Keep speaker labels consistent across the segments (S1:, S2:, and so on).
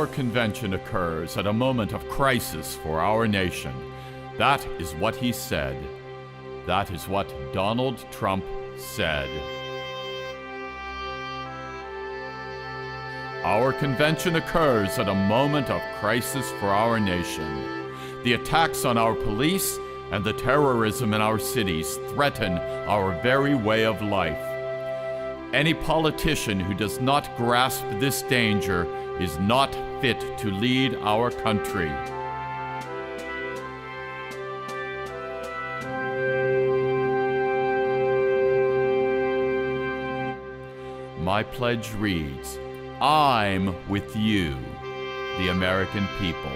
S1: Our convention occurs at a moment of crisis for our nation. That is what he said. That is what Donald Trump said. Our convention occurs at a moment of crisis for our nation. The attacks on our police and the terrorism in our cities threaten our very way of life. Any politician who does not grasp this danger is not fit to lead our country. My pledge reads, I'm with you, the American people.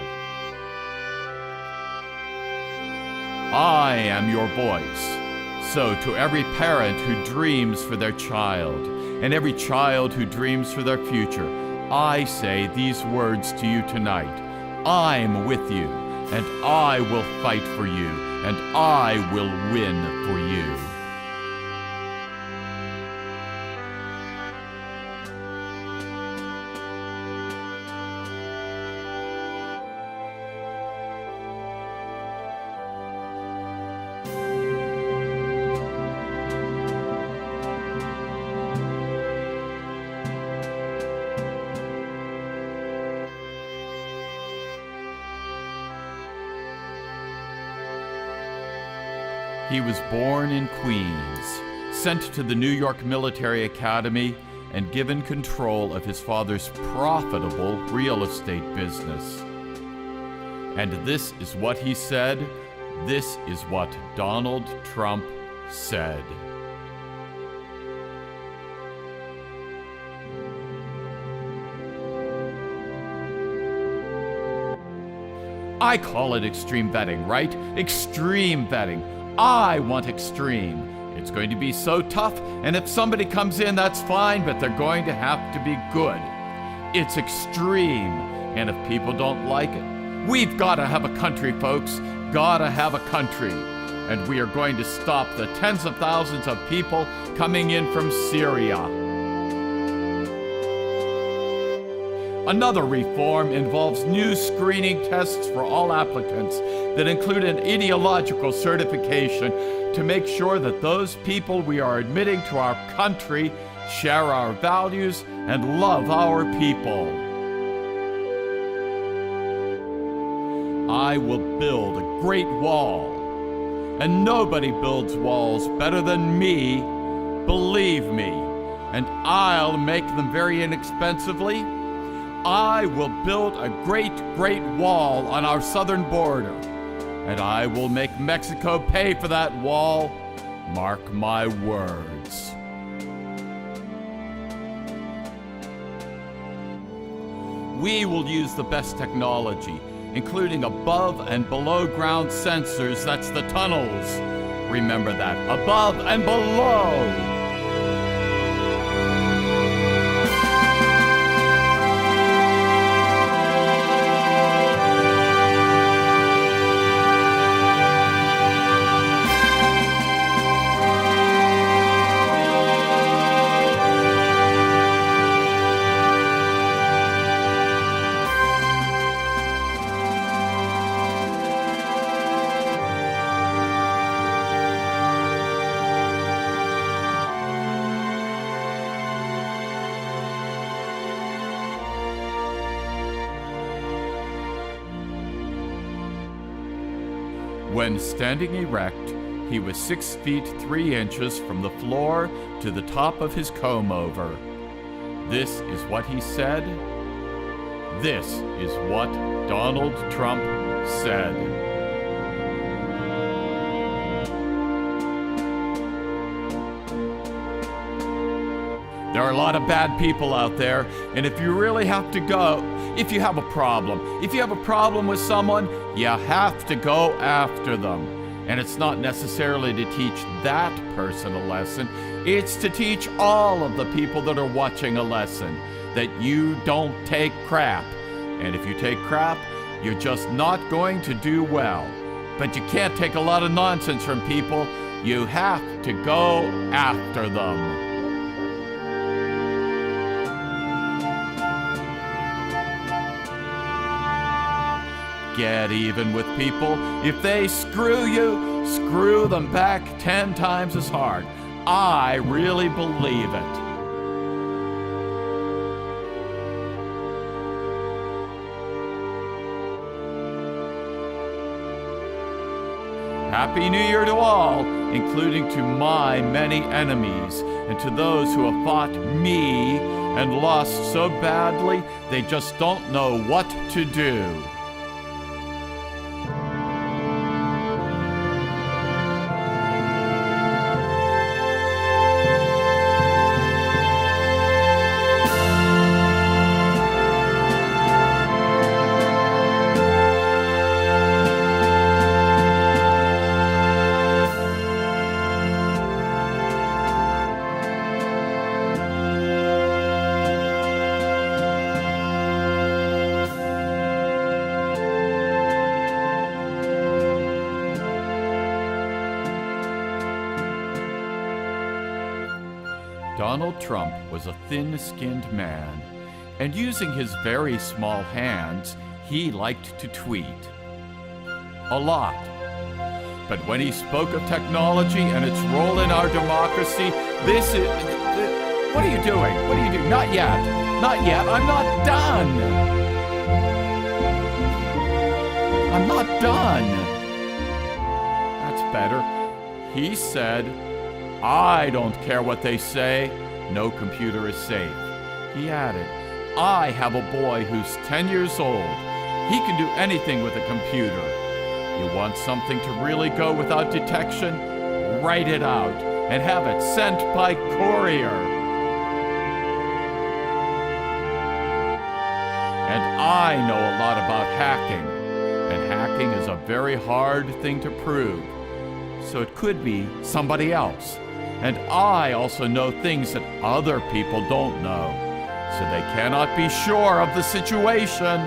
S1: I am your voice. So to every parent who dreams for their child, and every child who dreams for their future, I say these words to you tonight. I'm with you, and I will fight for you, and I will win for you. He was born in Queens, sent to the New York Military Academy, and given control of his father's profitable real estate business. And this is what he said. This is what Donald Trump said. I call it extreme vetting, right? Extreme vetting. I want extreme. It's going to be so tough, and if somebody comes in, that's fine, but they're going to have to be good. It's extreme, and if people don't like it, we've got to have a country, folks. Gotta have a country. And we are going to stop the tens of thousands of people coming in from Syria. Another reform involves new screening tests for all applicants that include an ideological certification to make sure that those people we are admitting to our country share our values and love our people. I will build a great wall, and nobody builds walls better than me, believe me, and I'll make them very inexpensively. I will build a great, great wall on our southern border, and I will make Mexico pay for that wall. Mark my words. We will use the best technology, including above and below ground sensors. That's the tunnels. Remember that, above and below. When standing erect, he was 6 feet 3 inches from the floor to the top of his comb-over. This is what he said. This is what Donald Trump said. There are a lot of bad people out there, and if you really have to go, if you have a problem with someone, you have to go after them. And it's not necessarily to teach that person a lesson, it's to teach all of the people that are watching a lesson, that you don't take crap. And if you take crap, you're just not going to do well. But you can't take a lot of nonsense from people. You have to go after them. get even with people. If they screw you, screw them back 10 times as hard. I really believe it. Happy New Year to all, including to my many enemies, and to those who have fought me and lost so badly they just don't know what to do. Donald Trump was a thin-skinned man, and using his very small hands, he liked to tweet. A lot. But when he spoke of technology and its role in our democracy, this is... What are you doing? What are you doing? Not yet. Not yet. I'm not done. I'm not done. That's better. He said, I don't care what they say. No computer is safe. He added, I have a boy who's 10 years old. He can do anything with a computer. You want something to really go without detection? Write it out and have it sent by courier. And I know a lot about hacking. And hacking is a very hard thing to prove. So it could be somebody else. And I also know things that other people don't know, so they cannot be sure of the situation.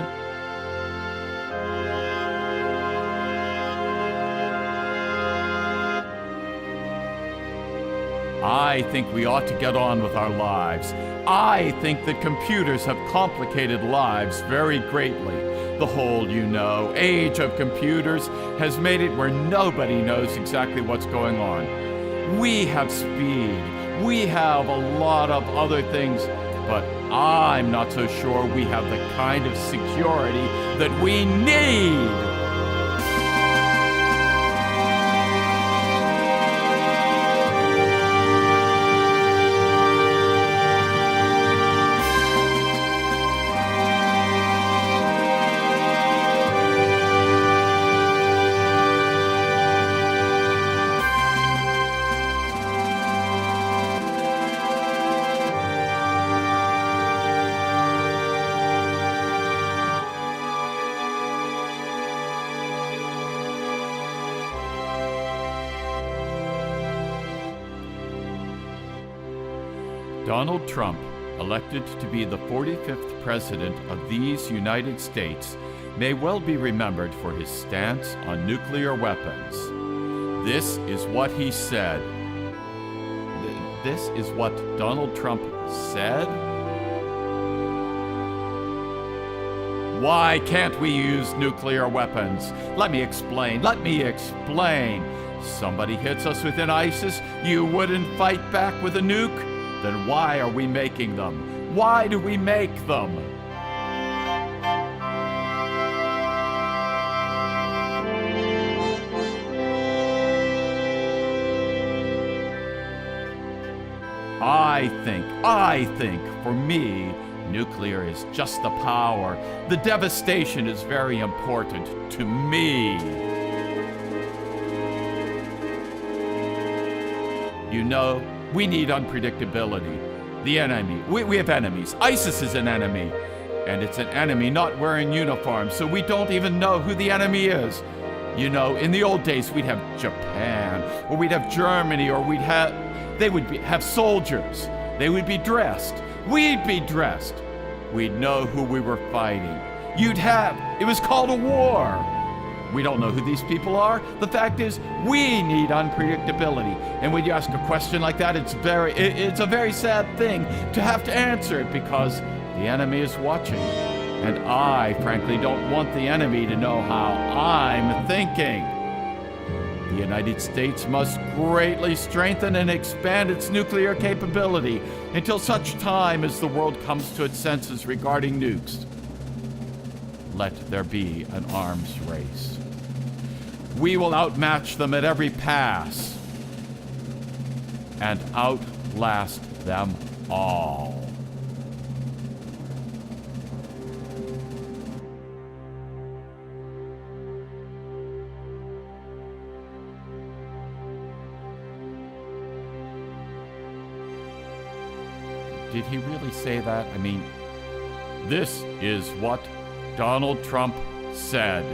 S1: I think we ought to get on with our lives. I think that computers have complicated lives very greatly. The whole, age of computers has made it where nobody knows exactly what's going on. We have speed, we have a lot of other things, but I'm not so sure we have the kind of security that we need. Donald Trump, elected to be the 45th president of these United States, may well be remembered for his stance on nuclear weapons. This is what he said. This is what Donald Trump said? Why can't we use nuclear weapons? Let me explain. Somebody hits us with an ISIS, you wouldn't fight back with a nuke? Then why are we making them? Why do we make them? I think, for me, nuclear is just the power. The devastation is very important to me. We need unpredictability. The enemy. We have enemies. ISIS is an enemy. And it's an enemy not wearing uniforms, so we don't even know who the enemy is. In the old days, we'd have Japan, or we'd have Germany, or they would have soldiers. They would be dressed. We'd be dressed. We'd know who we were fighting. It was called a war. We don't know who these people are. The fact is, we need unpredictability. And when you ask a question like that, it's a very sad thing to have to answer it because the enemy is watching. And I, frankly, don't want the enemy to know how I'm thinking. The United States must greatly strengthen and expand its nuclear capability until such time as the world comes to its senses regarding nukes. Let there be an arms race. We will outmatch them at every pass and outlast them all. Did he really say that? I mean, this is what Donald Trump said.